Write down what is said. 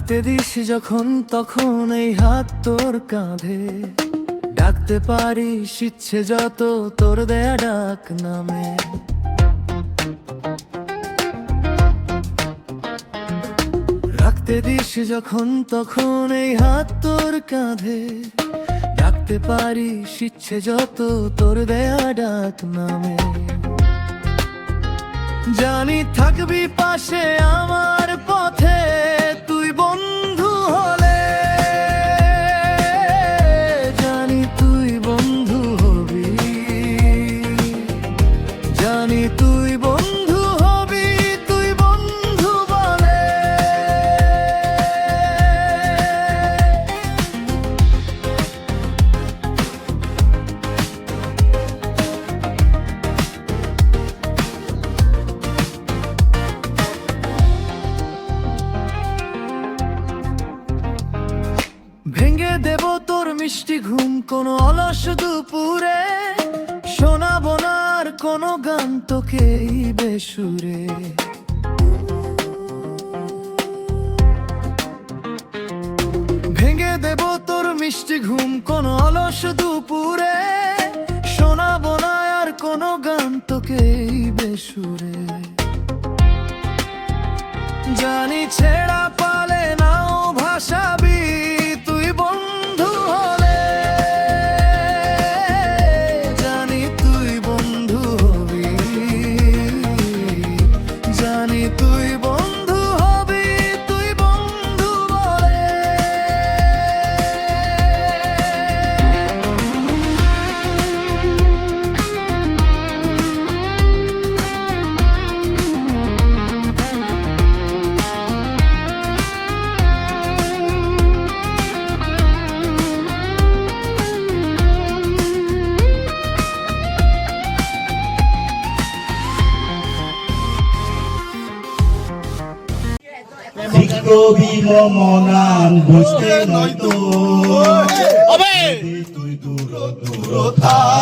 রাখতে দিস যখন তখন এই হাত তোর কাঁধে, ডাকতে পারিস ইচ্ছে যত তোর দেয়া ডাক নামে। রাখতে দিস যখন তখন এই হাত তোর কাঁধে, ডাকতে পারিস ইচ্ছে যত তোর দেয়া ডাক নামে। জানি থাকবি পাশে আমার পথে তুই বন্ধু হলে, জানি তুই বন্ধু হবি, জানি তুই বন্ধু হবি, তুই বন্ধু বলে। ভেঙে দেব তোর মিষ্টি ঘুম কোনো অলস দুপুরে, শোনাবো না আর কোনো গান তোকে এই বেসুরে। ভেঙে দেব তোর মিষ্টি ঘুম কোনো অলস দুপুরে, শোনাবো না আর কোনো গান তোকে এই বেসুরে। জানি ছেড়া পালে নাও ভাসাবি তুই বন্ধু হলে, জানি তুই বন্ধু হবি, জানি তুই বন্ধু হবি, তুই বন্ধু বলে। মনান বুঝতে নয়তো তুই দূর দূর থাক।